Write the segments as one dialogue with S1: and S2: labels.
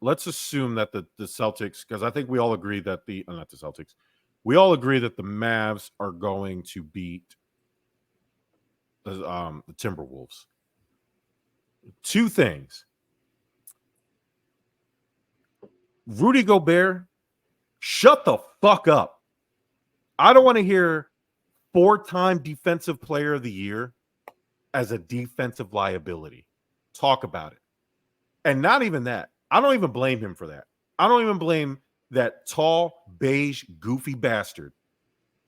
S1: let's assume that the Celtics, because I think we all agree that not the Celtics, we all agree that the Mavs are going to beat the Timberwolves. Two things. Rudy Gobert, shut the fuck up. I don't want to hear 4-time defensive player of the year as a defensive liability. Talk about it. And not even that. I don't even blame him for that. I don't even blame that tall, beige, goofy bastard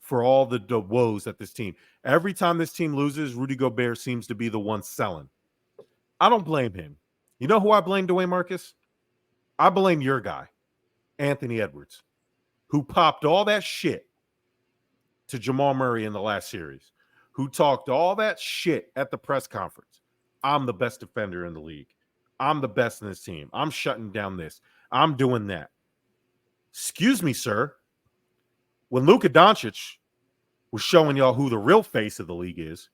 S1: for all the woes at this team. Every time this team loses, Rudy Gobert seems to be the one selling. I don't blame him. You know who I blame, Dwayne Marcus? I blame your guy, Anthony Edwards, who popped all that shit to Jamal Murray in the last series, who talked all that shit at the press conference. I'm the best defender in the league. I'm the best in this team. I'm shutting down this. I'm doing that. Excuse me, sir. When Luka Doncic was showing y'all who the real face of the league is,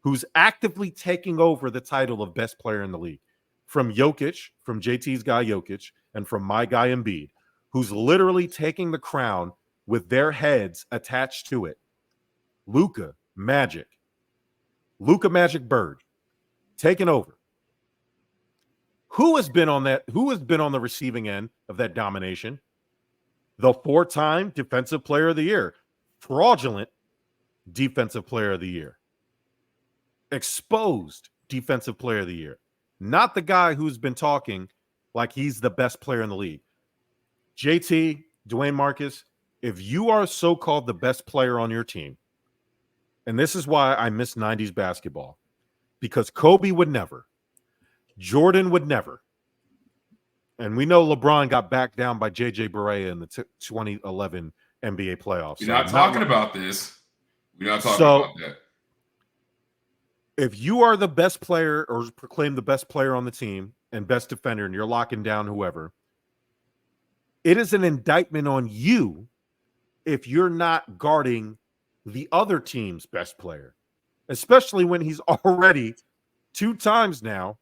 S1: who's actively taking over the title of best player in the league, from Jokic, from JT's guy Jokic, and from my guy Embiid, who's literally taking the crown with their heads attached to it. Luka Magic Bird, taking over. Who has been on that? Who has been on the receiving end of that domination? The 4-time defensive player of the year, fraudulent defensive player of the year, exposed defensive player of the year, not the guy who's been talking like he's the best player in the league. JT, Dwayne Marcus, if you are so-called the best player on your team, and this is why I miss 90s basketball, because Kobe would never, Jordan would never, and we know LeBron got backed down by J.J. Barea in the 2011 NBA playoffs.
S2: We're not talking about this. We're not talking about that.
S1: If you are the best player or proclaim the best player on the team and best defender, and you're locking down whoever, it is an indictment on you if you're not guarding the other team's best player, especially when he's already 2 times now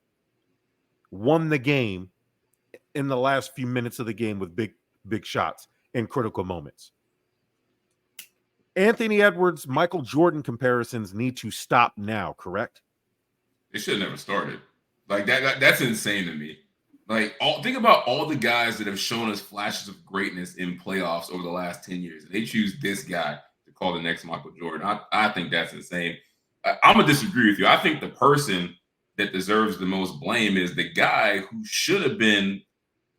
S1: won the game in the last few minutes of the game with big shots in critical moments. Anthony Edwards, Michael Jordan comparisons need to stop now, correct?
S2: It should have never started. Like that's insane to me. Like, think about all the guys that have shown us flashes of greatness in playoffs over the last 10 years. And they choose this guy to call the next Michael Jordan. I think that's insane. I'm going to disagree with you. I think the person that deserves the most blame is the guy who should have been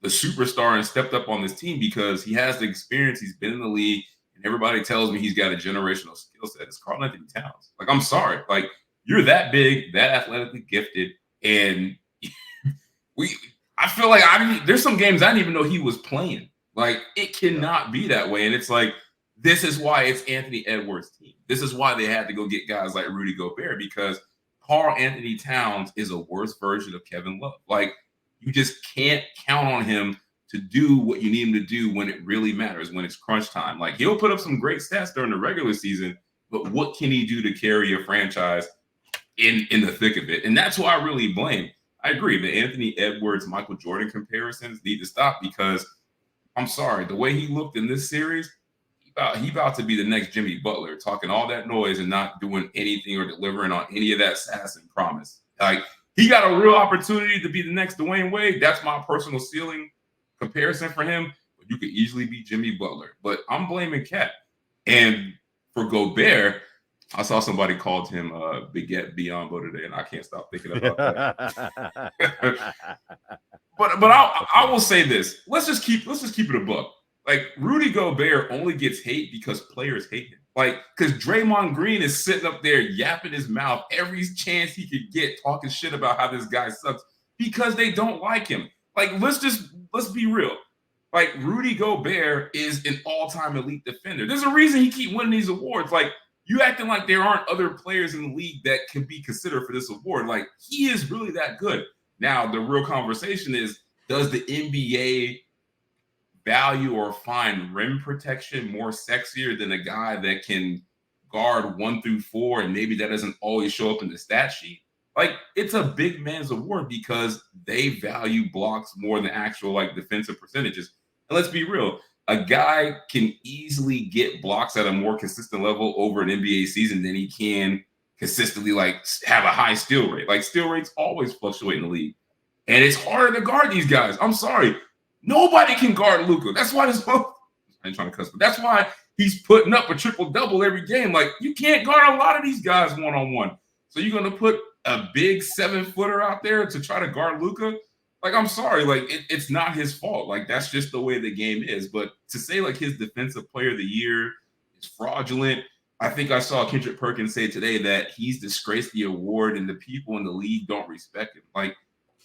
S2: the superstar and stepped up on this team because he has the experience. He's been in the league. And everybody tells me he's got a generational skill set. It's Karl Anthony Towns. Like, I'm sorry. Like, you're that big, that athletically gifted. And I feel like there's some games I didn't even know he was playing. Like, it cannot be that way. And it's like, this is why it's Anthony Edwards' team. This is why they had to go get guys like Rudy Gobert, because Karl Anthony Towns is a worse version of Kevin Love. Like, you just can't count on him to do what you need him to do when it really matters, when it's crunch time. Like, he'll put up some great stats during the regular season, but what can he do to carry a franchise in the thick of it? And that's who I really blame. I agree. The Anthony Edwards, Michael Jordan comparisons need to stop because, I'm sorry, the way he looked in this series, he about to be the next Jimmy Butler, talking all that noise and not doing anything or delivering on any of that sass and promise. Like, he got a real opportunity to be the next Dwayne Wade. That's my personal ceiling comparison for him. But you could easily be Jimmy Butler. But I'm blaming Cat. And for Gobert, I saw somebody called him Baguette Biombo today, and I can't stop thinking about that. but I will say this. Let's just keep it a buck. Like, Rudy Gobert only gets hate because players hate him. Like, because Draymond Green is sitting up there yapping his mouth every chance he could get, talking shit about how this guy sucks because they don't like him. Like, let's be real. Like, Rudy Gobert is an all-time elite defender. There's a reason he keep winning these awards. Like, you acting like there aren't other players in the league that can be considered for this award. Like, he is really that good. Now, the real conversation is, does the NBA value or find rim protection more sexier than a guy that can guard 1 through 4, and maybe that doesn't always show up in the stat sheet? Like, it's a big man's award because they value blocks more than actual like defensive percentages. And let's be real, a guy can easily get blocks at a more consistent level over an NBA season than he can consistently like have a high steal rate. Like, steal rates always fluctuate in the league. And it's harder to guard these guys. I'm sorry. Nobody can guard Luka. That's why this I ain't trying to cuss, but that's why he's putting up a triple-double every game. Like, you can't guard a lot of these guys one-on-one. So you're going to put a big 7-footer out there to try to guard Luka? Like, I'm sorry. Like, it's not his fault. Like, that's just the way the game is. But to say, like, his defensive player of the year is fraudulent, I think I saw Kendrick Perkins say today that he's disgraced the award and the people in the league don't respect him. Like,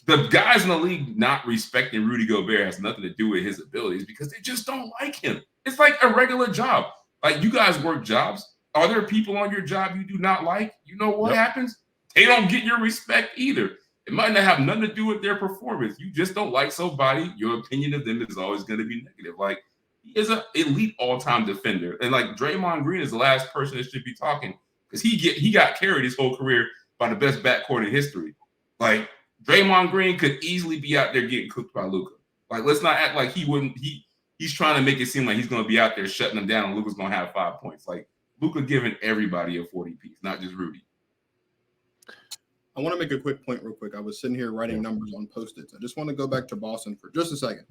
S2: the guys in the league not respecting Rudy Gobert has nothing to do with his abilities because they just don't like him. It's like a regular job. Like, you guys work jobs. Are there people on your job you do not like? You know what happens? They don't get your respect either. It might not have nothing to do with their performance. You just don't like somebody. Your opinion of them is always going to be negative. Like, he is an elite all-time defender. And, like, Draymond Green is the last person that should be talking because he got carried his whole career by the best backcourt in history. Like, Draymond Green could easily be out there getting cooked by Luka. Like, let's not act like he wouldn't. He's trying to make it seem like he's going to be out there shutting them down and Luka's going to have 5 points. Like, Luka giving everybody a 40-piece, not just Rudy.
S3: I want to make a quick point real quick. I was sitting here writing numbers on Post-its. I just want to go back to Boston for just a second.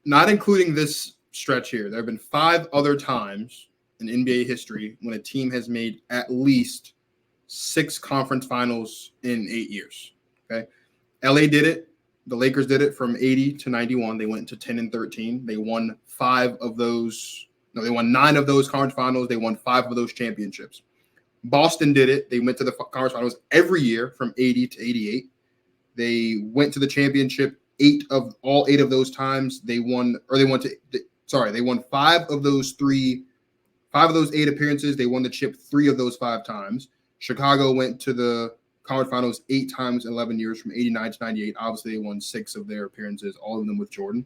S3: Not including this stretch here, there have been 5 other times in NBA history when a team has made at least 6 conference finals in 8 years. Okay. LA did it. The Lakers did it from 80 to 91. They went to 10 and 13. They won 5 of those. No, they won 9 of those conference finals. They won 5 of those championships. Boston did it. They went to the conference finals every year from 80 to 88. They went to the championship 8 of those times. They won 5 of those 8 appearances. They won the chip 3 of those 5 times. Chicago went to the conference finals 8 times in 11 years from 89 to 98. Obviously, they won 6 of their appearances, all of them with Jordan.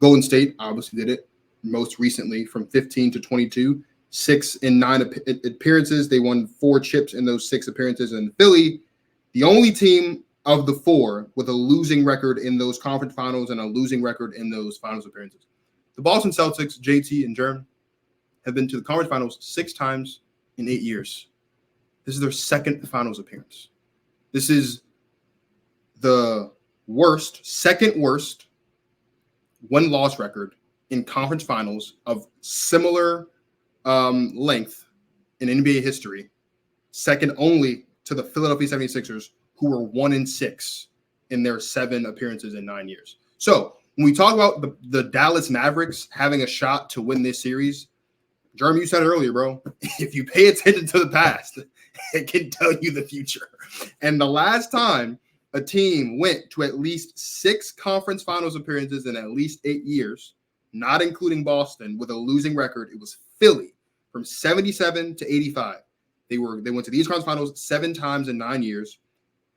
S3: Golden State obviously did it most recently from 15 to 22. 6 in 9 appearances. They won 4 chips in those 6 appearances. And Philly, the only team of the 4 with a losing record in those conference finals and a losing record in those finals appearances. The Boston Celtics, JT and Jerm, have been to the conference finals 6 times in 8 years. This is their 2nd finals appearance. This is the second worst win-loss record in conference finals of similar length in NBA history, second only to the Philadelphia 76ers, who were 1-6 in their 7 appearances in 9 years. So when we talk about the Dallas Mavericks having a shot to win this series, Jeremy, you said it earlier, bro. If you pay attention to the past, it can tell you the future. And the last time a team went to at least 6 conference finals appearances in at least 8 years, not including Boston, with a losing record, it was Philly from 77 to 85. They went to these conference finals 7 times in 9 years.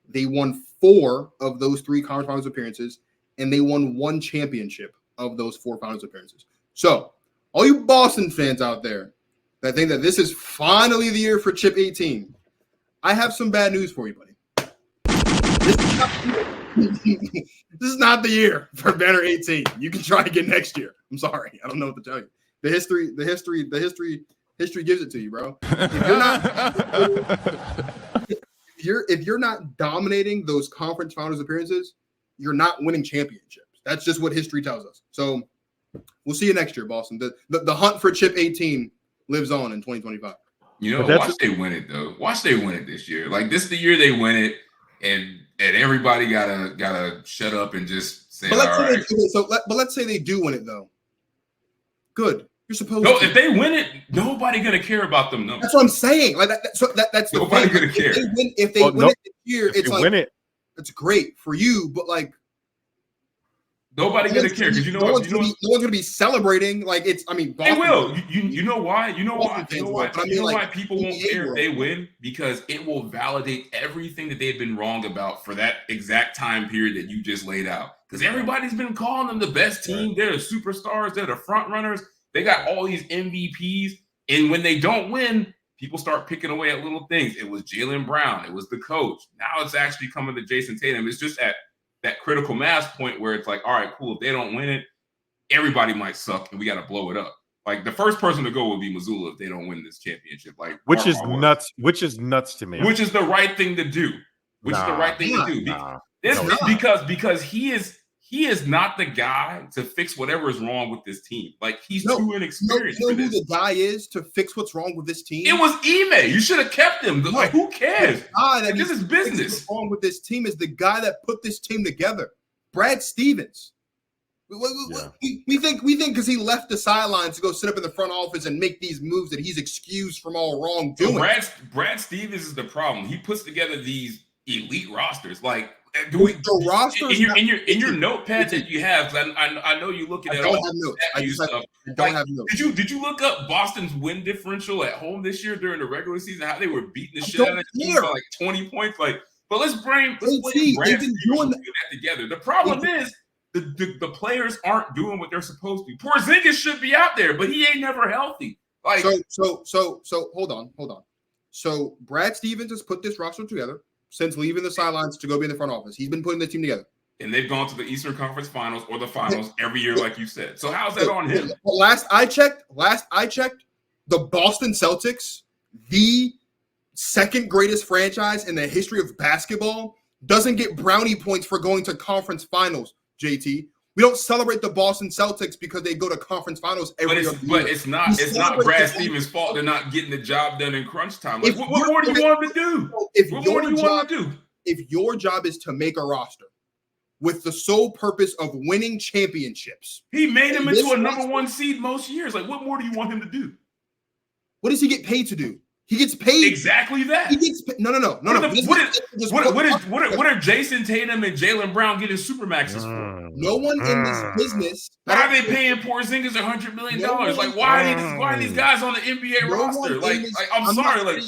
S3: They won 4 of those 3 conference finals appearances, and they won 1 championship of those 4 finals appearances. So, all you Boston fans out there that think that this is finally the year for Chip 18, I have some bad news for you, buddy. This is not the year for Banner 18. You can try again next year. I'm sorry. I don't know what to tell you. The history gives it to you, bro. If you're not dominating those conference finals appearances, you're not winning championships. That's just what history tells us. So we'll see you next year, Boston. The hunt for Chip 18 lives on in 2025.
S2: You know, watch they win it though. Watch they win it this year. Like, this is the year they win it, and everybody gotta shut up and just say, all right.
S3: But let's say they do win it though. Good. You're supposed
S2: to.
S3: If
S2: they win it, nobody gonna care about them numbers.
S3: That's what I'm saying. Like that's
S2: nobody the gonna care.
S3: If they win it this year, it's great for you, but like
S2: nobody gonna care because
S3: no one's gonna be celebrating. Like Boston,
S2: they will. You know why? You know why people won't care if they win? Because it will validate everything that they've been wrong about for that exact time period that you just laid out. Because everybody's been calling them the best team. They're the superstars. They're the front runners. They got all these MVPs, and when they don't win, people start picking away at little things. It was Jaylen Brown. It was the coach. Now it's actually coming to Jayson Tatum. It's just at that critical mass point where it's like, all right, cool. If they don't win it, everybody might suck, and we got to blow it up. Like, the first person to go would be Missoula if they don't win this championship. Like,
S1: which is nuts. Which is nuts to me.
S2: Which is the right thing to do. Because he is not the guy to fix whatever is wrong with this team. Like, he's too inexperienced.
S3: You know who the guy is to fix what's wrong with this team?
S2: It was Ime. You should have kept him. Like, who cares? This is business.
S3: What's wrong with this team is the guy that put this team together, Brad Stevens. We think because he left the sidelines to go sit up in the front office and make these moves that he's excused from all wrongdoing.
S2: So Brad Stevens is the problem. He puts together these elite rosters. Like, in your notepad that you have, I know you looking at all
S3: notes.
S2: I don't have notes. Did you look up Boston's win differential at home this year during the regular season? How they were beating the shit out of the team by like 20 points. Like, but let's blame Brad Stevens doing that together. The problem is the players aren't doing what they're supposed to. Porzingis should be out there, but he ain't never healthy. Like,
S3: so hold on. So Brad Stevens has put this roster together since leaving the sidelines to go be in the front office. He's been putting the team together.
S2: And they've gone to the Eastern Conference Finals or the Finals every year, like you said. So how's that on him?
S3: Last I checked, the Boston Celtics, the second greatest franchise in the history of basketball, doesn't get brownie points for going to conference finals, JT. We don't celebrate the Boston Celtics because they go to conference finals every year.
S2: But it's not Brad Stevens' fault they're not getting the job done in crunch time. Like, what more do you want them to do? What more do you want them to do?
S3: If your job is to make a roster with the sole purpose of winning championships,
S2: he made him into a number one seed most years. Like, what more do you want him to do?
S3: What does he get paid to do? He gets paid
S2: exactly that.
S3: He gets no.
S2: What are Jayson Tatum and Jaylen Brown getting supermaxes for?
S3: No one in this business.
S2: Why are they paying Porzingis $100 million? Like, why are these guys on the NBA roster? Like, I'm sorry.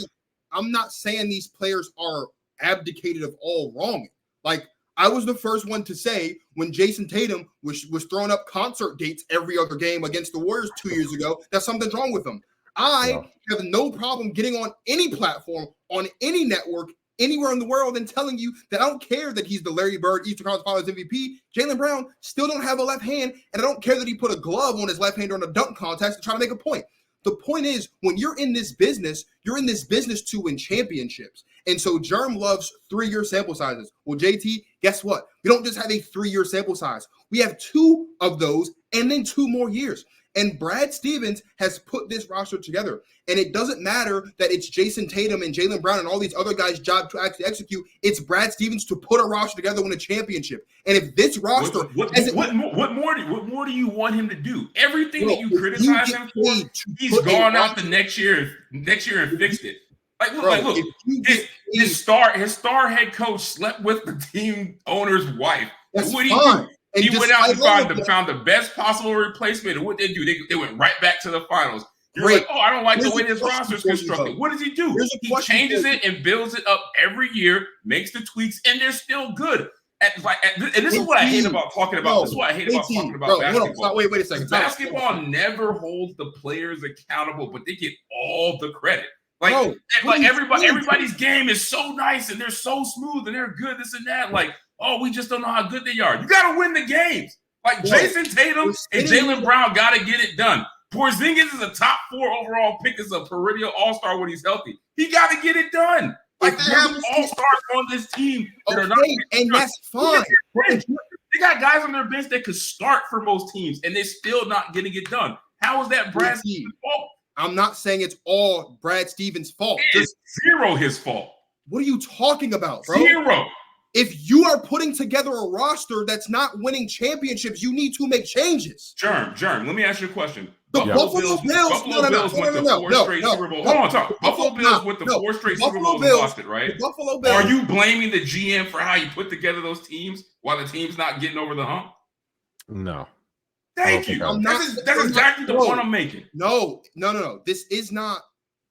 S3: I'm not saying these players are abdicated of all wrong. Like, I was the first one to say when Jayson Tatum was throwing up concert dates every other game against the Warriors 2 years ago, that something's wrong with him. I have no problem getting on any platform, on any network, anywhere in the world and telling you that I don't care that he's the Larry Bird Eastern Conference Finals MVP. Jaylen Brown still don't have a left hand, and I don't care that he put a glove on his left hand during a dunk contest to try to make a point. The point is, when you're in this business, you're in this business to win championships. And so Jerm loves 3-year sample sizes. Well, JT, guess what? We don't just have a 3-year sample size. We have 2 of those and then 2 more years. And Brad Stevens has put this roster together. And it doesn't matter that it's Jayson Tatum and Jaylen Brown and all these other guys' job to actually execute. It's Brad Stevens to put a roster together, win a championship. And if this roster,
S2: what more do you want him to do? Everything that you criticize him for, he's gone out the next year and fixed it. Look, his star head coach slept with the team owner's wife.
S3: That's
S2: what
S3: fine.
S2: He went out and found the best possible replacement. And what they do, they went right back to the finals. You're like, I don't like the way this roster is constructed. What does he do? He changes it and builds it up every year, makes the tweaks, and they're still good. And this is what I hate about talking about. This is what I hate about talking about basketball.
S3: Wait a second.
S2: Basketball never holds the players accountable, but they get all the credit. Everybody's game is so nice and they're so smooth and they're good, this and that. Like, we just don't know how good they are. You got to win the games. Like, Jayson Tatum and Jaylen Brown got to get it done. Porzingis is a top 4 overall pick as a perennial all-star when he's healthy. He got to get it done. Like, there's all-stars on this team that are not.
S3: And that's fine.
S2: They got guys on their bench that could start for most teams, and they're still not getting it done. How is that Brad Stevens' fault?
S3: I'm not saying it's all Brad Stevens' fault.
S2: It's zero his fault.
S3: What are you talking about, bro?
S2: Zero.
S3: If you are putting together a roster that's not winning championships, you need to make changes.
S2: Jerm, let me ask you a question.
S3: The Buffalo Bills
S2: went to 4 straight Super Bowls. Hold on, talk. Buffalo Bills with the 4 straight Super Bowls and lost it, right?
S3: Buffalo Bills.
S2: Are you blaming the GM for how you put together those teams while the team's not getting over the hump?
S1: No.
S2: Thank you. That's exactly the point I'm making.
S3: No. This is not.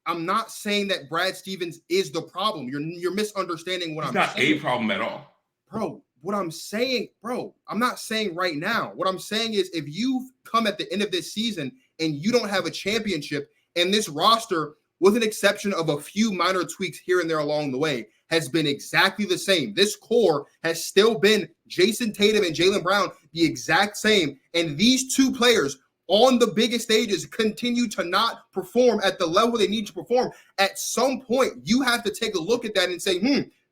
S3: I'm not saying that Brad Stevens is the problem. You're misunderstanding what I'm saying.
S2: He's not a problem at all.
S3: Bro, what I'm saying, I'm not saying right now. What I'm saying is if you come at the end of this season and you don't have a championship and this roster with an exception of a few minor tweaks here and there along the way, has been exactly the same. This core has still been Jayson Tatum and Jaylen Brown, the exact same. And these two players on the biggest stages continue to not perform at the level they need to perform. At some point, you have to take a look at that and say,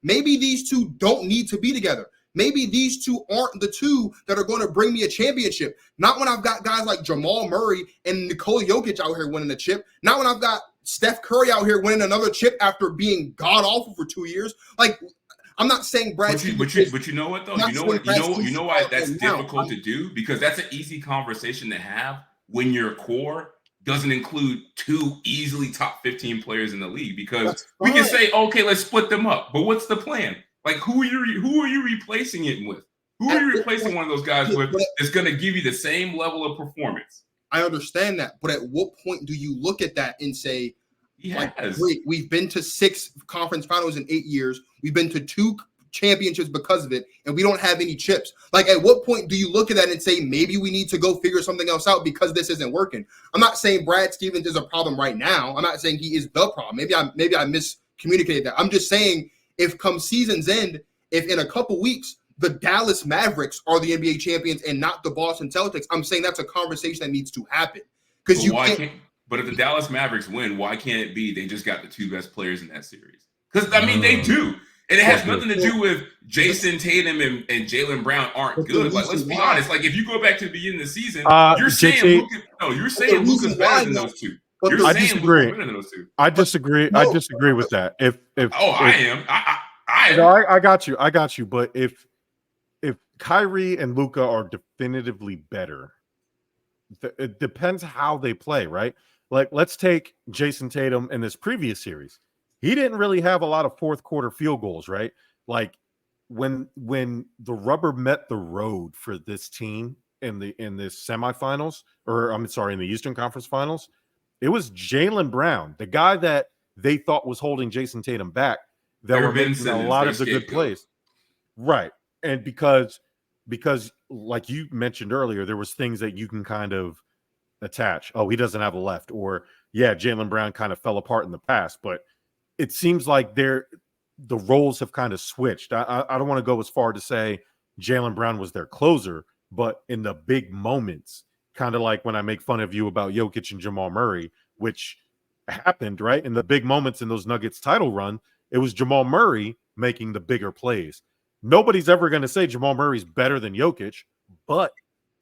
S3: maybe these two don't need to be together. Maybe these two aren't the two that are going to bring me a championship. Not when I've got guys like Jamal Murray and Nikola Jokic out here winning a chip. Not when I've got Steph Curry out here winning another chip after being god-awful for 2 years. Like, I'm not saying Brad.
S2: But you know what though? You know why that's difficult to do? Because that's an easy conversation to have when your core doesn't include two easily top 15 players in the league. Because we can say, okay, let's split them up. But what's the plan? Like, who are you replacing it with? Who are you replacing one of those guys with that's going to give you the same level of performance?
S3: I understand that, but at what point do you look at that and say, great, we've been to 6 conference finals in 8 years. We've been to 2 championships because of it, and we don't have any chips. Like, at what point do you look at that and say, maybe we need to go figure something else out because this isn't working? I'm not saying Brad Stevens is a problem right now. I'm not saying he is the problem. Maybe I miscommunicated that. I'm just saying if come season's end, if in a couple weeks the Dallas Mavericks are the NBA champions and not the Boston Celtics, I'm saying that's a conversation that needs to happen. Because
S2: But if the Dallas Mavericks win, why can't it be they just got the 2 best players in that series? Because, I mean, they do. And it has nothing to do with Jayson Tatum and Jaylen Brown aren't good. Like, let's be honest. Like, if you go back to the beginning of the season, you're saying Luka's better than those 2.
S1: I disagree. I disagree with that. I got you. But if Kyrie and Luka are definitively better, it depends how they play, right? Like, let's take Jayson Tatum in this previous series. He didn't really have a lot of fourth quarter field goals, right? Like, when the rubber met the road for this team in this semifinals, or I'm sorry, in the Eastern Conference Finals, it was Jaylen Brown, the guy that they thought was holding Jayson Tatum back, that were making a lot of the good plays. Right. And because like you mentioned earlier, there was things that you can kind of attach. Oh, he doesn't have a left, or Jaylen Brown kind of fell apart in the past, but it seems like the roles have kind of switched. I don't want to go as far to say Jaylen Brown was their closer, but in the big moments, kind of like when I make fun of you about Jokic and Jamal Murray, which happened, right? In the big moments in those Nuggets title run, it was Jamal Murray making the bigger plays. Nobody's ever going to say Jamal Murray's better than Jokic, but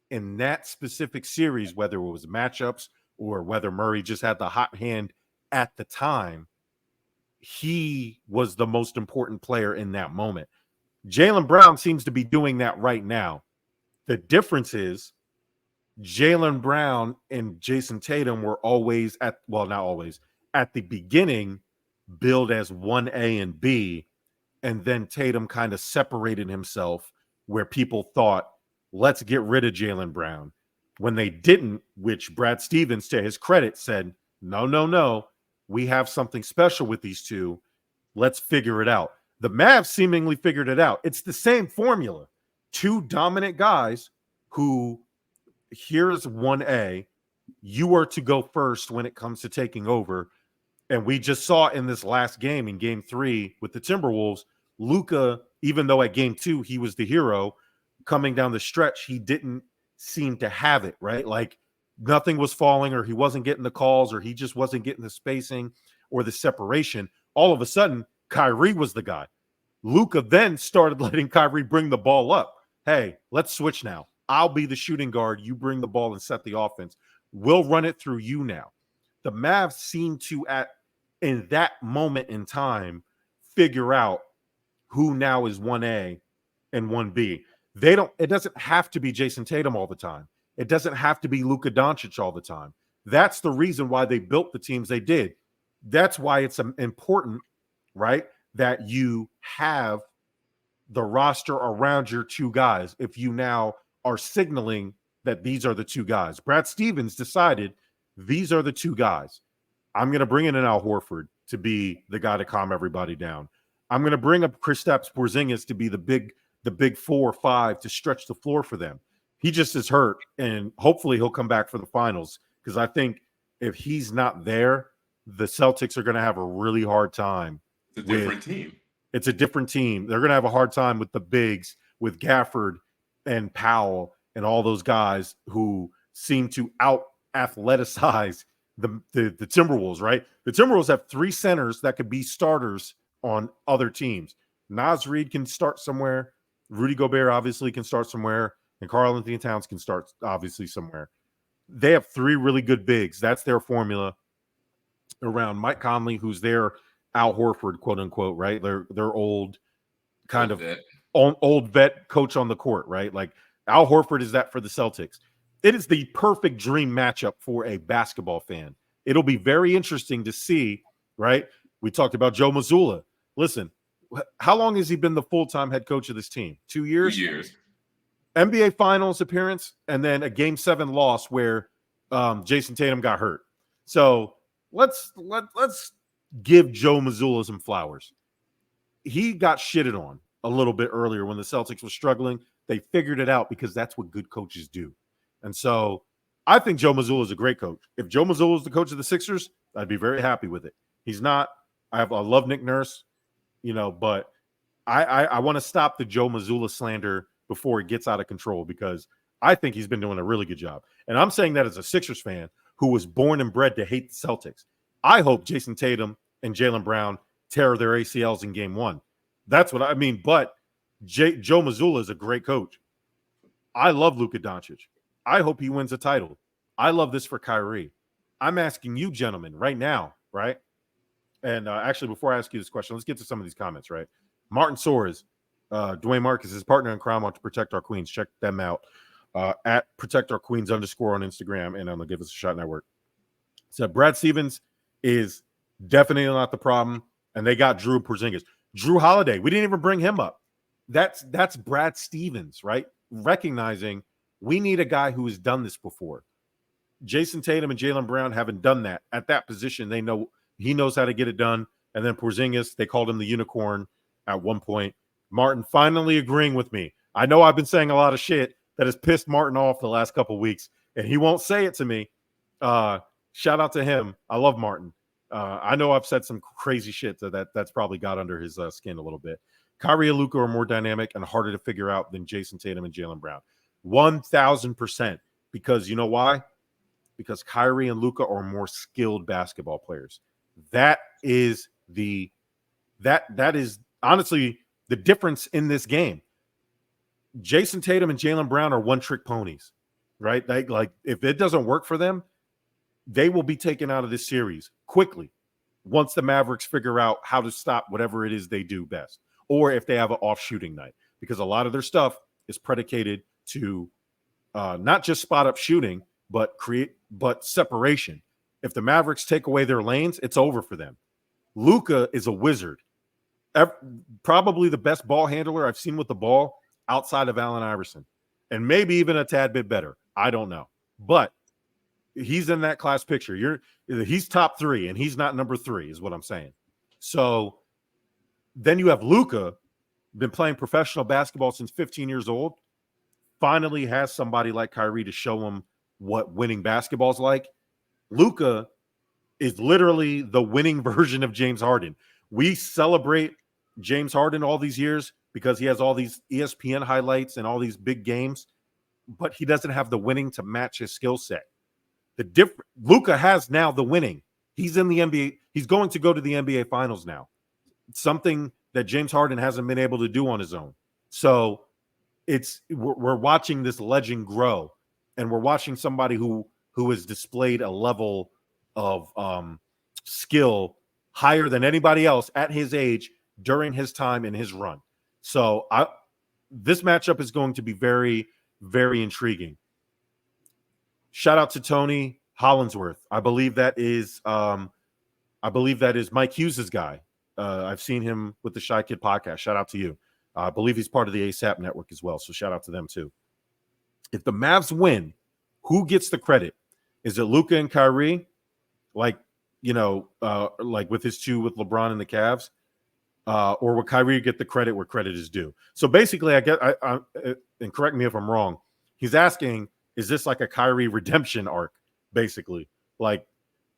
S1: in that specific series, whether it was matchups or whether Murray just had the hot hand at the time, he was the most important player in that moment. Jaylen Brown seems to be doing that right now. The difference is Jaylen Brown and Jayson Tatum were always not always, at the beginning, billed as 1A and B, and then Tatum kind of separated himself where people thought, let's get rid of Jaylen Brown. When they didn't, which Brad Stevens, to his credit, said, no, we have something special with these two. Let's figure it out. The Mavs seemingly figured it out. It's the same formula. 2 dominant guys who, here's 1A, you are to go first when it comes to taking over. And we just saw in this last game, in game 3 with the Timberwolves, Luka, even though at game 2 he was the hero, coming down the stretch, he didn't seem to have it, right? Like, nothing was falling, or he wasn't getting the calls, or he just wasn't getting the spacing or the separation. All of a sudden, Kyrie was the guy. Luka then started letting Kyrie bring the ball up. Hey, let's switch now. I'll be the shooting guard. You bring the ball and set the offense. We'll run it through you now. The Mavs seem to, in that moment in time, figure out who now is 1A and 1B. It doesn't have to be Jayson Tatum all the time. It doesn't have to be Luka Doncic all the time. That's the reason why they built the teams they did. That's why it's important, right, that you have the roster around your 2 guys. If you now are signaling that these are the 2 guys. Brad Stevens decided these are the 2 guys. I'm going to bring in an Al Horford to be the guy to calm everybody down. I'm going to bring up Kristaps Porzingis to be the big 4 or 5 to stretch the floor for them. He just is hurt, and hopefully he'll come back for the finals, because I think if he's not there, the Celtics are going to have a really hard time.
S2: It's a different team.
S1: It's a different team. They're going to have a hard time with the bigs, with Gafford and Powell and all those guys who seem to out-athleticize the Timberwolves, right? The Timberwolves have 3 centers that could be starters on other teams. Naz Reid can start somewhere. Rudy Gobert obviously can start somewhere. And Karl-Anthony Towns can start obviously somewhere. They have 3 really good bigs. That's their formula around Mike Conley, who's their Al Horford, quote unquote, right? They're old, kind of old vet coach on the court, right? Like Al Horford is that for the Celtics. It is the perfect dream matchup for a basketball fan. It'll be very interesting to see, right? We talked about Joe Mazzulla. Listen, how long has he been the full-time head coach of this team? 2 years?
S2: 2 years.
S1: NBA Finals appearance, and then a Game 7 loss where Jayson Tatum got hurt. So let's give Joe Mazzulla some flowers. He got shitted on a little bit earlier when the Celtics were struggling. They figured it out because that's what good coaches do. And so I think Joe Mazzulla is a great coach. If Joe Mazzulla is the coach of the Sixers, I'd be very happy with it. He's not. I love Nick Nurse, but I want to stop the Joe Mazzulla slander before it gets out of control because I think he's been doing a really good job. And I'm saying that as a Sixers fan who was born and bred to hate the Celtics. I hope Jayson Tatum and Jaylen Brown tear their ACLs in Game 1. That's what I mean. But Joe Mazzulla is a great coach. I love Luka Doncic. I hope he wins a title. I love this for Kyrie. I'm asking you, gentlemen, right now, right? And actually, before I ask you this question, let's get to some of these comments, right? Martin Soares, Dwayne Marcus, his partner in crime, want to protect our queens. Check them out at @protectourqueens_ on Instagram and on the Give Us a Shot Network. So Brad Stevens is definitely not the problem, and they got Drew Porzingis. Drew Holiday, we didn't even bring him up. That's Brad Stevens, right? Recognizing we need a guy who has done this before. Jayson Tatum and Jaylen Brown haven't done that at that position. They know he knows how to get it done. And then Porzingis, they called him the unicorn at one point. Martin finally agreeing with me. I know I've been saying a lot of shit that has pissed Martin off the last couple of weeks, and he won't say it to me. Shout out to him. I love Martin. I know I've said some crazy shit that's probably got under his skin a little bit. Kyrie and Luka are more dynamic and harder to figure out than Jayson Tatum and Jaylen Brown. 1,000%. Because you know why? Because Kyrie and Luka are more skilled basketball players. That is honestly the difference in this game. Jayson Tatum and Jaylen Brown are one-trick ponies, right? Like if it doesn't work for them, they will be taken out of this series quickly once the Mavericks figure out how to stop whatever it is they do best, or if they have an off shooting night, because a lot of their stuff is predicated to not just spot up shooting, but separation. If the Mavericks take away their lanes, it's over for them. Luka is a wizard. Probably the best ball handler I've seen with the ball outside of Allen Iverson, and maybe even a tad bit better. I don't know, but he's in that class picture. He's top 3, and he's not number 3, is what I'm saying. So then you have Luka, been playing professional basketball since 15 years old. Finally has somebody like Kyrie to show him what winning basketball is like. Luka is literally the winning version of James Harden. We celebrate James Harden all these years because he has all these ESPN highlights and all these big games, but he doesn't have the winning to match his skill set. Luka has now the winning. He's in the NBA. He's going to go to the NBA Finals now. Something that James Harden hasn't been able to do on his own. So we're watching this legend grow, and we're watching somebody who has displayed a level of skill higher than anybody else at his age during his time in his run. So this matchup is going to be very, very intriguing. Shout out to Tony Hollinsworth. I believe that is Mike Hughes's guy. I've seen him with the Shy Kid podcast. Shout out to you. I believe he's part of the ASAP network as well. So shout out to them too. If the Mavs win, who gets the credit? Is it Luka and Kyrie? Like with his 2 with LeBron and the Cavs? Or will Kyrie get the credit where credit is due? So basically, and correct me if I'm wrong, he's asking, is this like a Kyrie redemption arc, basically? Like,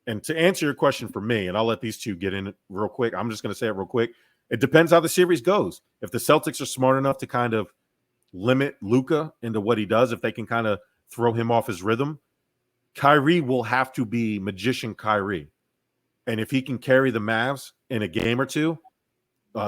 S1: and to answer your question for me, and I'll let these two get in it real quick. I'm just going to say it real quick. It depends how the series goes. If the Celtics are smart enough to kind of limit Luka into what he does, if they can kind of throw him off his rhythm, Kyrie will have to be magician Kyrie. And if he can carry the Mavs in a game or two,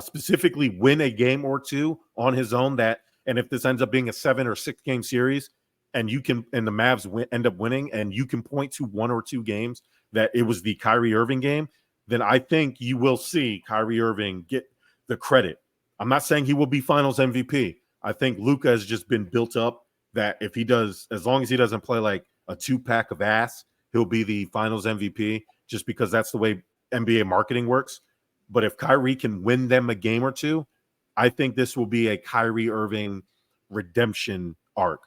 S1: specifically win a game or two on his own, and if this ends up being a 7 or 6 game series, and the Mavs end up winning, and you can point to 1 or 2 games that it was the Kyrie Irving game, then I think you will see Kyrie Irving get the credit. I'm not saying he will be Finals MVP. I think Luka has just been built up that if he does, as long as he doesn't play like a 2-pack of ass, he'll be the Finals MVP, just because that's the way NBA marketing works. But if Kyrie can win them a game or two, I think this will be a Kyrie Irving redemption arc.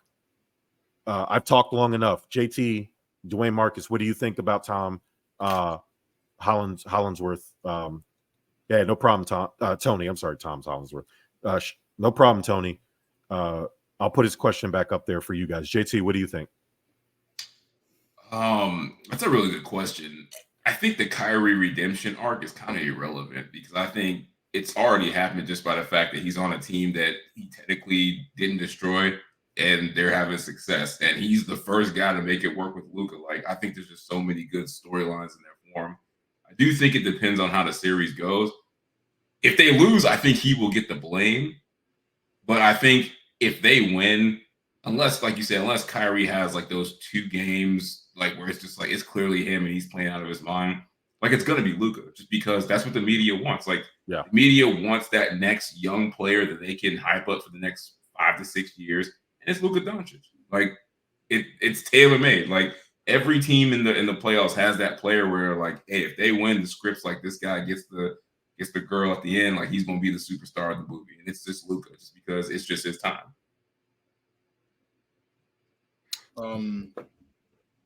S1: I've talked long enough. JT, Dwayne Marcus, what do you think about Tom Hollinsworth? Yeah, no problem, Tony. I'm sorry, Tom's Hollinsworth. No problem, Tony. I'll put his question back up there for you guys. JT, what do you think?
S2: That's a really good question. I think the Kyrie redemption arc is kind of irrelevant because I think it's already happened just by the fact that he's on a team that he technically didn't destroy and they're having success. And he's the first guy to make it work with Luka. Like, I think there's just so many good storylines in there for him. I do think it depends on how the series goes. If they lose, I think he will get the blame. But I think if they win, unless, like you said, unless Kyrie has like those 2 games, like where it's just like it's clearly him and he's playing out of his mind, like it's gonna be Luka, just because that's what the media wants. Like,
S1: yeah,
S2: the media wants that next young player that they can hype up for the next 5 to 6 years, and it's Luka Doncic. Like it's tailor made. Like every team in the playoffs has that player where like, hey, if they win, the script's like this guy gets the girl at the end, like he's gonna be the superstar of the movie, and it's just Luka, just because it's just his time.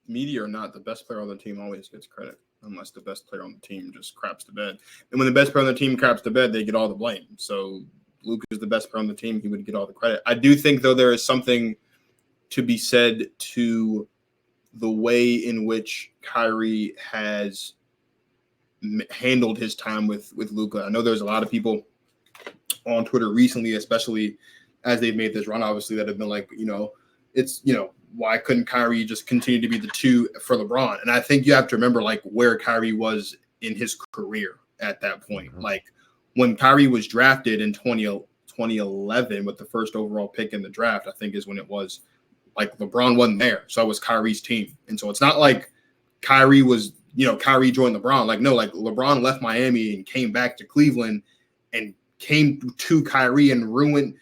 S3: Media or not, the best player on the team always gets credit, unless the best player on the team just craps the bed. And when the best player on the team craps the bed, they get all the blame. So Luka is the best player on the team. He would get all the credit. I do think, though, there is something to be said to the way in which Kyrie has handled his time with Luka. I know there's a lot of people on Twitter recently, especially as they've made this run, obviously, that have been like, why couldn't Kyrie just continue to be the 2 for LeBron? And I think you have to remember like where Kyrie was in his career at that point. Mm-hmm. Like when Kyrie was drafted in 2011 with the first overall pick in the draft, I think is when it was like LeBron wasn't there. So it was Kyrie's team. And so it's not like Kyrie was, Kyrie joined LeBron. Like, no, like LeBron left Miami and came back to Cleveland and came to Kyrie and ruined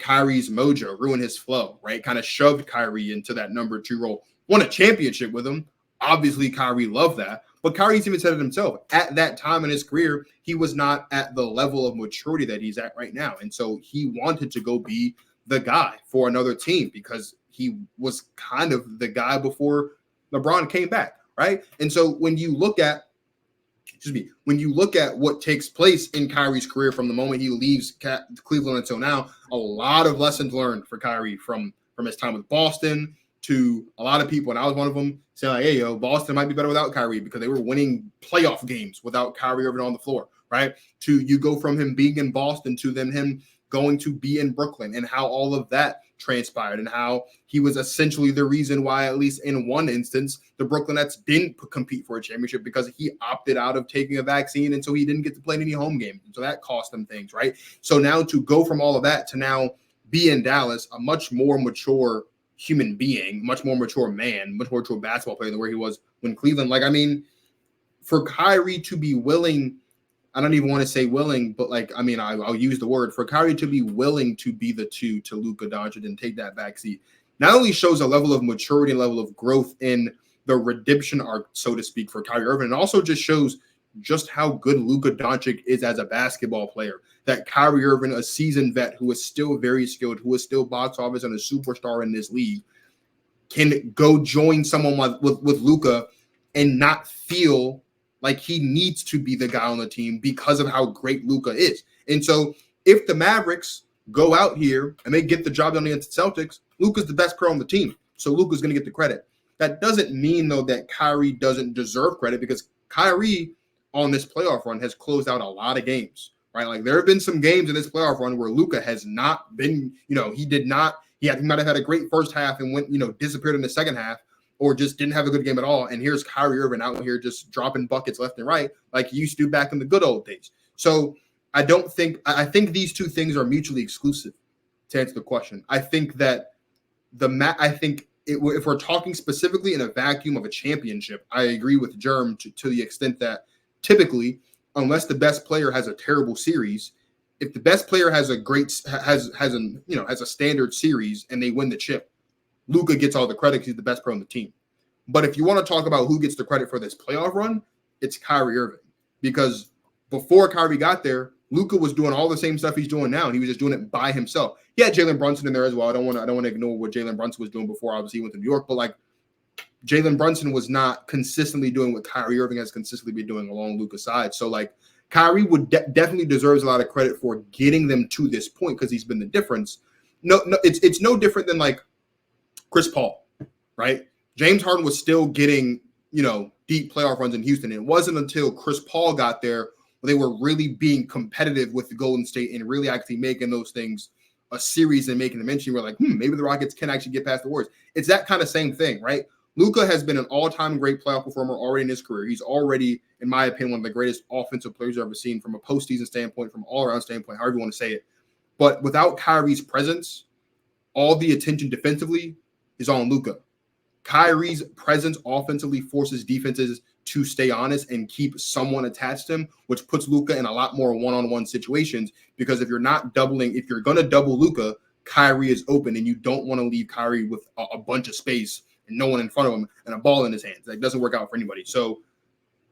S3: Kyrie's mojo, ruined his flow, right? Kind of shoved Kyrie into that number 2 role. Won a championship with him. Obviously, Kyrie loved that. But Kyrie's even said it himself. At that time in his career, he was not at the level of maturity that he's at right now. And so he wanted to go be the guy for another team because he was kind of the guy before LeBron came back, right? And so when you look at what takes place in Kyrie's career from the moment he leaves Cleveland until now, a lot of lessons learned for Kyrie from his time with Boston to a lot of people, and I was one of them, saying like, hey, Boston might be better without Kyrie because they were winning playoff games without Kyrie Irving on the floor, right? To you go from him being in Boston to then him going to be in Brooklyn and how all of that transpired and how he was essentially the reason why, at least in one instance, the Brooklyn Nets didn't compete for a championship because he opted out of taking a vaccine, and so he didn't get to play in any home games. So that cost him things, right? So now to go from all of that to now be in Dallas, a much more mature human being, much more mature man, much more mature basketball player than where he was when Cleveland. Like, I mean, for Kyrie to be willing, I don't even want to say willing, but like, I mean, I'll use the word, for Kyrie to be willing to be the 2 to Luka Doncic and take that backseat, not only shows a level of maturity and level of growth in the redemption arc, so to speak, for Kyrie Irving, and also just shows just how good Luka Doncic is as a basketball player. That Kyrie Irving, a seasoned vet who is still very skilled, who is still box office and a superstar in this league, can go join someone with Luka and not feel like he needs to be the guy on the team because of how great Luka is. And so if the Mavericks go out here and they get the job done against the Celtics, Luka's the best player on the team. So Luka's going to get the credit. That doesn't mean, though, that Kyrie doesn't deserve credit, because Kyrie on this playoff run has closed out a lot of games, right? Like, there have been some games in this playoff run where Luka has not been, he might have had a great first half and went, disappeared in the second half, or just didn't have a good game at all. And here's Kyrie Irving out here just dropping buckets left and right like he used to do back in the good old days. So I think these two things are mutually exclusive, to answer the question. I think that if we're talking specifically in a vacuum of a championship, I agree with Jerm to the extent that typically, unless the best player has a terrible series, if the best player has a standard series and they win the chip, Luka gets all the credit because he's the best player on the team. But if you want to talk about who gets the credit for this playoff run, it's Kyrie Irving, because before Kyrie got there, Luka was doing all the same stuff he's doing now, and he was just doing it by himself. He had Jalen Brunson in there as well. I don't want to ignore what Jalen Brunson was doing before. Obviously, he went to New York, but like, Jalen Brunson was not consistently doing what Kyrie Irving has consistently been doing along Luka's side. So like, Kyrie would definitely deserves a lot of credit for getting them to this point, because he's been the difference. No, it's no different than like Chris Paul, right? James Harden was still getting, deep playoff runs in Houston. It wasn't until Chris Paul got there where they were really being competitive with the Golden State and really actually making those things a series and making them mention. We're like, maybe the Rockets can actually get past the Warriors. It's that kind of same thing, right? Luka has been an all-time great playoff performer already in his career. He's already, in my opinion, one of the greatest offensive players I've ever seen from a postseason standpoint, from all-around standpoint, however you want to say it. But without Kyrie's presence, all the attention defensively is on Luka. Kyrie's presence offensively forces defenses to stay honest and keep someone attached to him, which puts Luka in a lot more one-on-one situations, because if you're going to double Luka, Kyrie is open, and you don't want to leave Kyrie with a bunch of space and no one in front of him and a ball in his hands. That doesn't work out for anybody. So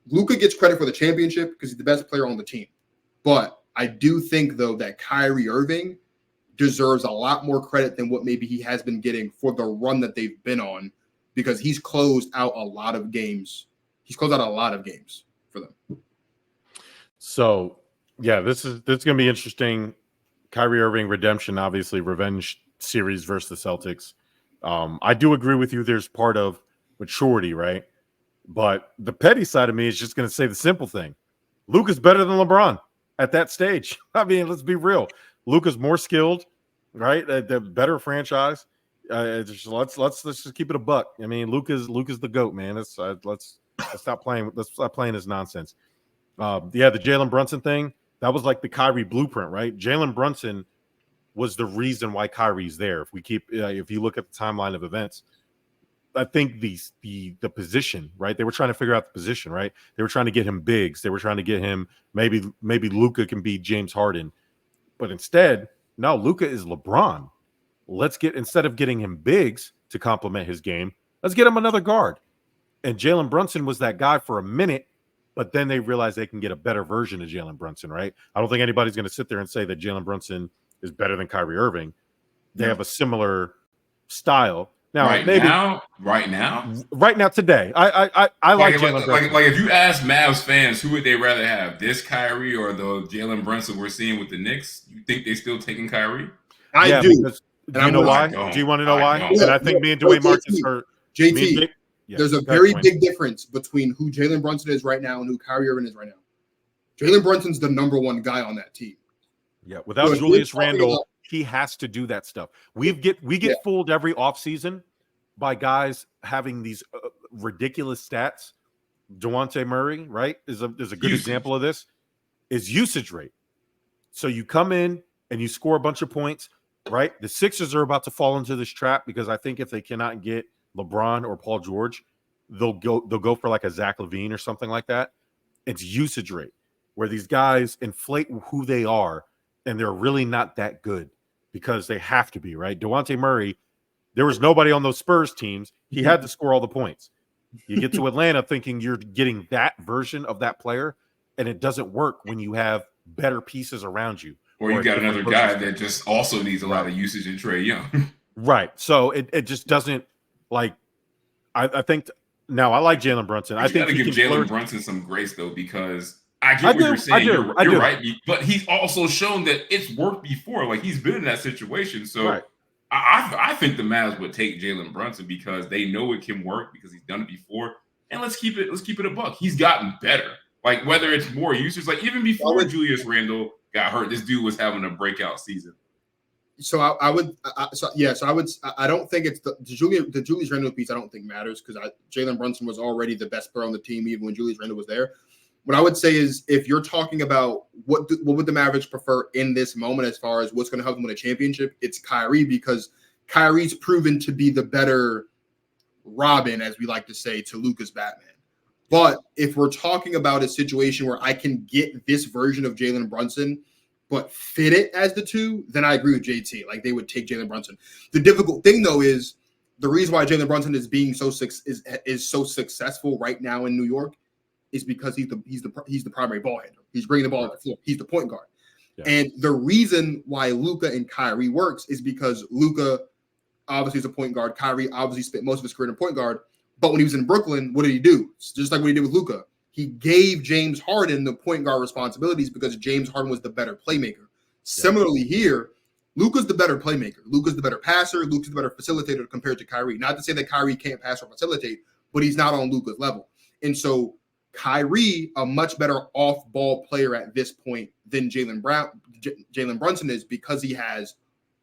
S3: Luka gets credit for the championship because he's the best player on the team. But I do think, though, that Kyrie Irving deserves a lot more credit than what maybe he has been getting for the run that they've been on, because he's closed out a lot of games. He's closed out a lot of games for them.
S1: So, yeah, this is going to be interesting. Kyrie Irving redemption, obviously, revenge series versus the Celtics. I do agree with you. There's part of maturity, right? But the petty side of me is just going to say the simple thing. Luka's better than LeBron at that stage. I mean, let's be real. Luka's more skilled, right? The better franchise. Let's just keep it a buck. I mean, Luka's the GOAT, man. Let's stop playing. Let's stop playing this nonsense. The Jalen Brunson thing, that was like the Kyrie blueprint, right? Jalen Brunson was the reason why Kyrie's there. If you look at the timeline of events, I think the position, right? They were trying to figure out the position, right? They were trying to get him bigs. They were trying to get him maybe Luka can be James Harden, but instead, no, Luka is LeBron. Instead of getting him bigs to complement his game, let's get him another guard. And Jalen Brunson was that guy for a minute, but then they realized they can get a better version of Jalen Brunson, right? I don't think anybody's going to sit there and say that Jalen Brunson is better than Kyrie Irving. They have a similar style. Now,
S2: right now,
S1: today, I like Jalen Brunson.
S2: Like if you ask Mavs fans, who would they rather have, this Kyrie or the Jalen Brunson we're seeing with the Knicks? You think they still taking Kyrie?
S3: I do.
S1: Do you know why? Do you want to know why? And I think me and Dwayne Marcus are
S3: JT. There's a very big difference between who Jalen Brunson is right now and who Kyrie Irving is right now. Jalen Brunson's the number one guy on that team.
S1: Yeah, without Julius Randle, he has to do that stuff. We get fooled every offseason by guys having these ridiculous stats. DeJounte Murray, right, is a good example of this. Is usage rate. So you come in and you score a bunch of points, right? The Sixers are about to fall into this trap because I think if they cannot get LeBron or Paul George, they'll go for like a Zach LaVine or something like that. It's usage rate, where these guys inflate who they are, and they're really not that good because they have to be, right? DeJounte Murray, there was nobody on those Spurs teams. He had to score all the points. You get to Atlanta thinking you're getting that version of that player, and it doesn't work when you have better pieces around you.
S2: Or you got another guy that just also needs a lot of usage in Trae Young.
S1: Right. So it just doesn't, like, I think now I like Jalen Brunson. I think
S2: you got to give Jalen Brunson some grace, though, because I get what you're saying. You're right. But he's also shown that it's worked before. Like, he's been in that situation. So I think the Mavs would take Jalen Brunson because they know it can work because he's done it before. And let's keep it a buck. He's gotten better. Like whether it's more usage, like even before Julius Randle got hurt, this dude was having a breakout season.
S3: So I don't think it's the Julius Randle piece. I don't think matters because Jalen Brunson was already the best player on the team even when Julius Randle was there. What I would say is if you're talking about what would the Mavericks prefer in this moment as far as what's going to help them win a championship, it's Kyrie because Kyrie's proven to be the better Robin, as we like to say, to Luka's Batman. But if we're talking about a situation where I can get this version of Jalen Brunson but fit it as the two, then I agree with JT. Like they would take Jalen Brunson. The difficult thing though is the reason why Jalen Brunson is being so successful right now in New York is because he's the primary ball handler. He's bringing the ball to the floor. He's the point guard. Yeah. And the reason why Luka and Kyrie works is because Luka obviously is a point guard. Kyrie obviously spent most of his career in point guard. But when he was in Brooklyn, what did he do? Just like what he did with Luka. He gave James Harden the point guard responsibilities because James Harden was the better playmaker. Yeah. Similarly here, Luka's the better playmaker. Luka's the better passer. Luka's the better facilitator compared to Kyrie. Not to say that Kyrie can't pass or facilitate, but he's not on Luka's level. And so Kyrie, a much better off-ball player at this point than Jalen Brunson is because he has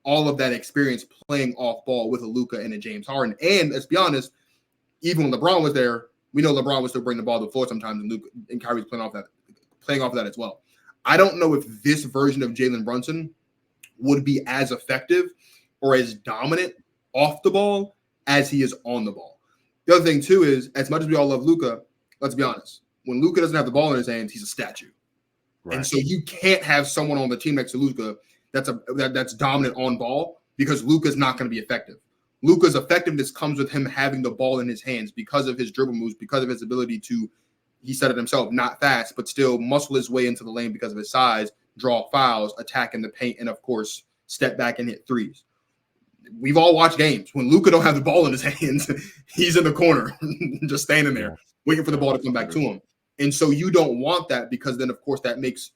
S3: all of that experience playing off-ball with a Luka and a James Harden. And let's be honest, even when LeBron was there, we know LeBron would still bring the ball to the floor sometimes, and Luka and Kyrie's playing off of that as well. I don't know if this version of Jalen Brunson would be as effective or as dominant off the ball as he is on the ball. The other thing too is, as much as we all love Luka, let's be honest, when Luka doesn't have the ball in his hands, he's a statue. Right. And so you can't have someone on the team next to Luka that's dominant on ball because Luka's not going to be effective. Luka's effectiveness comes with him having the ball in his hands because of his dribble moves, because of his ability to, he said it himself, not fast, but still muscle his way into the lane because of his size, draw fouls, attack in the paint, and of course, step back and hit threes. We've all watched games. When Luka don't have the ball in his hands, he's in the corner, just standing there, waiting for the ball to come back to him. And so you don't want that because then, of course, that makes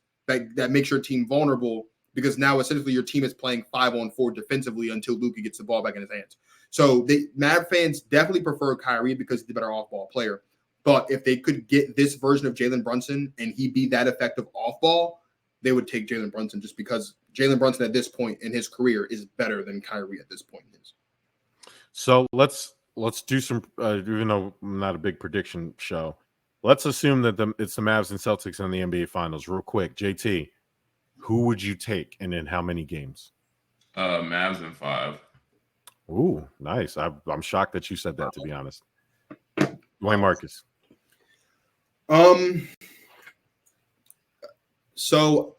S3: your team vulnerable because now essentially your team is playing 5-on-4 defensively until Luka gets the ball back in his hands. So the Mav fans definitely prefer Kyrie because he's the better off-ball player. But if they could get this version of Jalen Brunson and he be that effective off-ball, they would take Jalen Brunson just because Jalen Brunson at this point in his career is better than Kyrie at this point.
S1: So let's do some, even though I'm not a big prediction show, let's assume that it's the Mavs and Celtics in the NBA Finals. Real quick, JT, who would you take and in how many games?
S2: Mavs in 5.
S1: Ooh, nice. I'm shocked that you said that, to be honest. Dwayne Marcus.
S3: So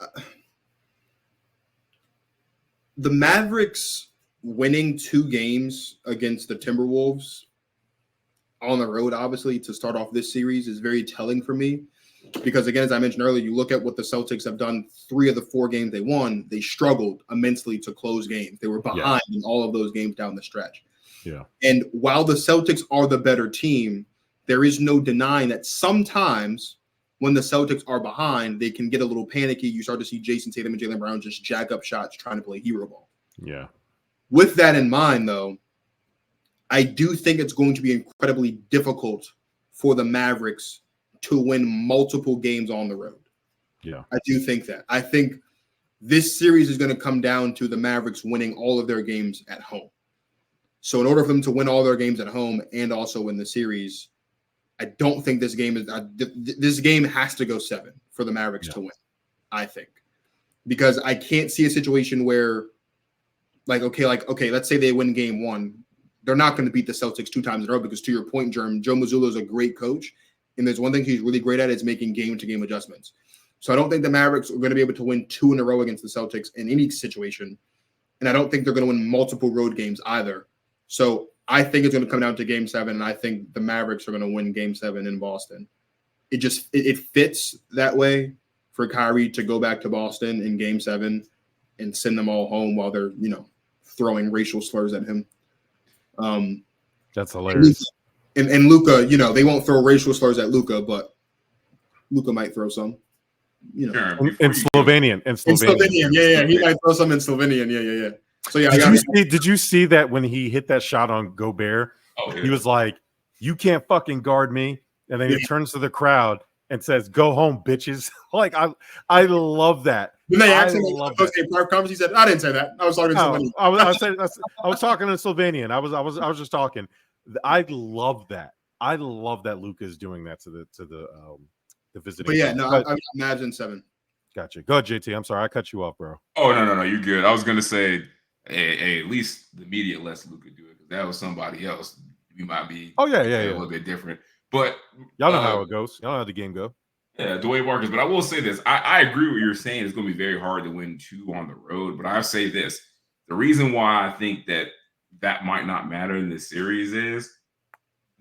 S3: the Mavericks winning 2 games against the Timberwolves on the road, obviously, to start off this series is very telling for me. Because, again, as I mentioned earlier, you look at what the Celtics have done 3 of the 4 games they won. They struggled immensely to close games. They were behind in all of those games down the stretch.
S1: Yeah.
S3: And while the Celtics are the better team, there is no denying that sometimes when the Celtics are behind, they can get a little panicky. You start to see Jayson Tatum and Jaylen Brown just jack up shots trying to play hero ball.
S1: Yeah.
S3: With that in mind, though, I do think it's going to be incredibly difficult for the Mavericks to win multiple games on the road.
S1: Yeah.
S3: I do think that. I think this series is going to come down to the Mavericks winning all of their games at home. So in order for them to win all their games at home and also win the series, I don't think this game has to go 7 for the Mavericks to win, I think. Because I can't see a situation where let's say they win game 1. They're not going to beat the Celtics 2 times in a row because to your point, Jerm, Joe Mazzulla is a great coach. And there's one thing he's really great at is making game-to-game adjustments. So I don't think the Mavericks are going to be able to win 2 in a row against the Celtics in any situation. And I don't think they're going to win multiple road games either. So I think it's going to come down to game 7, and I think the Mavericks are going to win game 7 in Boston. It fits that way for Kyrie to go back to Boston in game 7 and send them all home while they're, throwing racial slurs at him.
S1: That's hilarious.
S3: And Luka, they won't throw racial slurs at Luka, but Luka might throw some.
S1: In Slovenian.
S3: In Slovenian, yeah. He might throw some in Slovenian, yeah. So yeah,
S1: did you see that when he hit that shot on Gobert?
S2: Oh, yeah.
S1: He was like, "You can't fucking guard me," and then he turns to the crowd and says, "Go home, bitches." Like I love that.
S3: When they
S1: I
S3: asked him
S1: love
S3: post
S1: that.
S3: game conference, he said, "I didn't say that. I was talking to somebody."
S1: I was talking to Sylvanian. I was just talking. I love that. I love that Luka is doing that to the visiting.
S3: But yeah,
S1: coach.
S3: no, I imagine 7.
S1: Gotcha. Go ahead, JT. I'm sorry, I cut you off, bro.
S2: Oh, no, you're good. I was gonna say, hey, at least the media lets Luka do it, because that was somebody else. We might be
S1: a
S2: little bit different. But
S1: y'all know how it goes. Y'all know how the game go.
S2: Yeah, Dwayne Marcus. But I will say this. I agree with what you're saying. It's going to be very hard to win 2 on the road. But I say this. The reason why I think that might not matter in this series is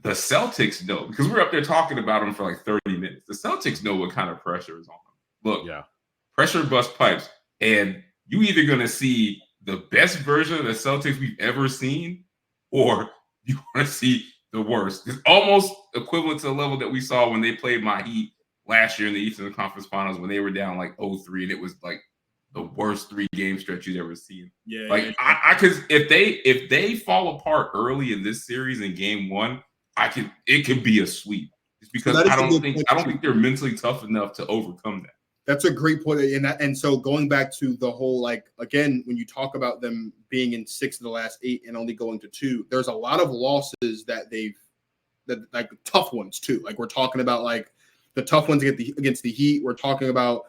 S2: the Celtics know, because we're up there talking about them for like 30 minutes. The Celtics know what kind of pressure is on them. Look, pressure bust pipes. And you either going to see the best version of the Celtics we've ever seen, or you want to see the worst. It's almost equivalent to the level that we saw when they played my Heat last year in the Eastern Conference Finals, when they were down like 0-3, and it was like the worst 3-game stretch you'd ever seen.
S3: Yeah,
S2: like because if they fall apart early in this series in Game 1, it could be a sweep. Just because I don't think they're mentally tough enough to overcome that.
S3: That's a great point. And so going back to the whole, like, again, when you talk about them being in 6 of the last 8 and only going to 2, there's a lot of losses that like tough ones too. Like, we're talking about like the tough ones against the Heat. We're talking about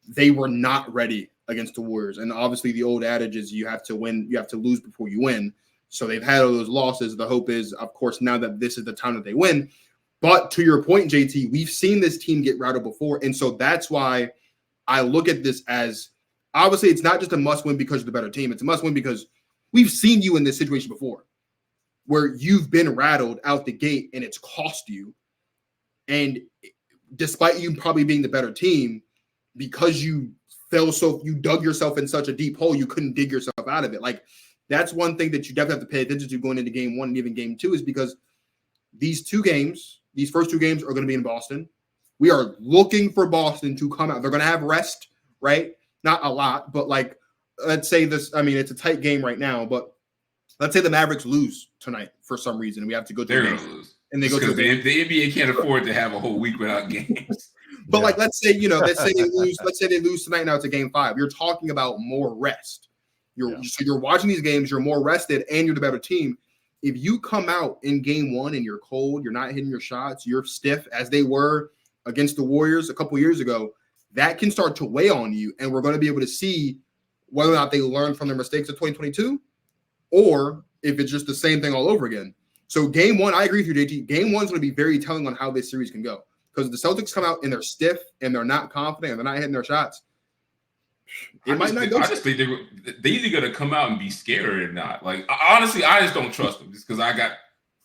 S3: they were not ready against the Warriors. And obviously the old adage is you have to lose before you win. So they've had all those losses. The hope is, of course, now that this is the time that they win. But to your point, JT, we've seen this team get routed before. And so that's why I look at this as, obviously, it's not just a must win because you're the better team. It's a must win because we've seen you in this situation before where you've been rattled out the gate and it's cost you. And despite you probably being the better team, because you dug yourself in such a deep hole, you couldn't dig yourself out of it. Like, that's one thing that you definitely have to pay attention to going into Game 1 and even Game 2, is because these first 2 games are going to be in Boston. We are looking for Boston to come out. They're going to have rest, right? Not a lot, but like, let's say this, I mean, it's a tight game right now, but let's say the Mavericks lose tonight for some reason. And we have to go to
S2: They're going to lose. And they go to the NBA can't afford to have a whole week without games.
S3: But like, let's say they lose tonight. Now it's a Game 5. You're talking about more rest. So you're watching these games, you're more rested, and you're the better team. If you come out in Game 1 and you're cold, you're not hitting your shots, you're stiff, as they were against the Warriors a couple years ago, that can start to weigh on you. And we're going to be able to see whether or not they learn from their mistakes of 2022, or if it's just the same thing all over again. So Game 1, I agree with you, JT. Game 1 is going to be very telling on how this series can go. Because the Celtics come out and they're stiff and they're not confident and they're not hitting their shots, I
S2: just think they're either going to come out and be scared or not. Like, honestly, I just don't trust them, just because I got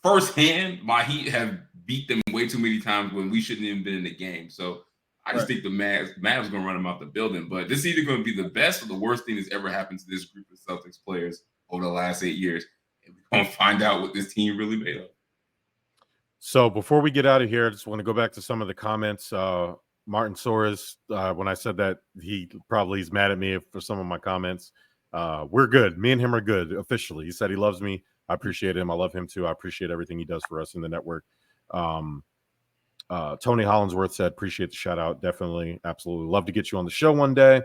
S2: firsthand, my Heat have beat them way too many times when we shouldn't even been in the game. So I just think the Mavs going to run them out the building. But this is either going to be the best or the worst thing that's ever happened to this group of Celtics players over the last 8 years. And we're going to find out what this team really made of.
S1: So before we get out of here, I just want to go back to some of the comments. Martin Soares, when I said that, he's mad at me for some of my comments. We're good. Me and him are good officially. He said he loves me. I appreciate him. I love him too. I appreciate everything he does for us in the network. Tony Hollinsworth said, appreciate the shout out. Definitely. Absolutely. Love to get you on the show one day.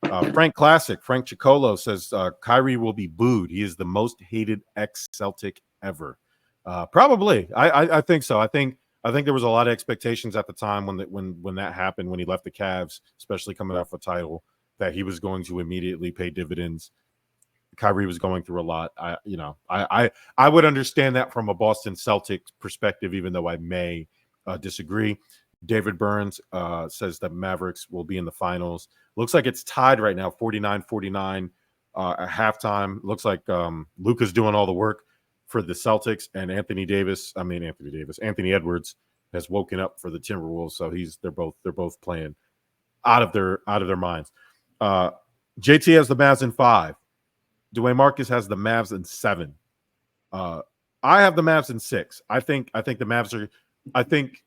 S1: Frank Chicolo says, Kyrie will be booed. He is the most hated ex-Celtic ever. Probably. I think so. I think there was a lot of expectations at the time when that happened, when he left the Cavs, especially coming off a title, that he was going to immediately pay dividends. Kyrie was going through a lot. I would understand that from a Boston Celtics perspective, even though I may disagree. David Burns says that Mavericks will be in the finals. Looks like it's tied right now, 49-49 at halftime. Looks like Luka's doing all the work for the Celtics, and Anthony Edwards has woken up for the Timberwolves. So they're both playing out of their minds. JT has the Mavs in 5. Dwayne Marcus has the Mavs in 7. I have the Mavs in 6. I think the Mavs are. I think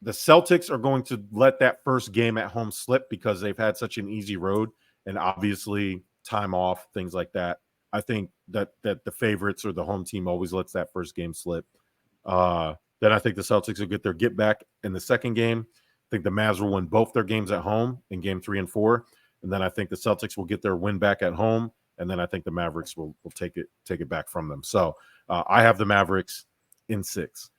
S1: the Celtics are going to let that first game at home slip because they've had such an easy road, and obviously time off, things like that. I think that the favorites or the home team always lets that first game slip. Then I think the Celtics will get their get back in the second game. I think the Mavs will win both their games at home in game 3 and 4. And then I think the Celtics will get their win back at home. And then I think the Mavericks will take it back from them. So I have the Mavericks in 6.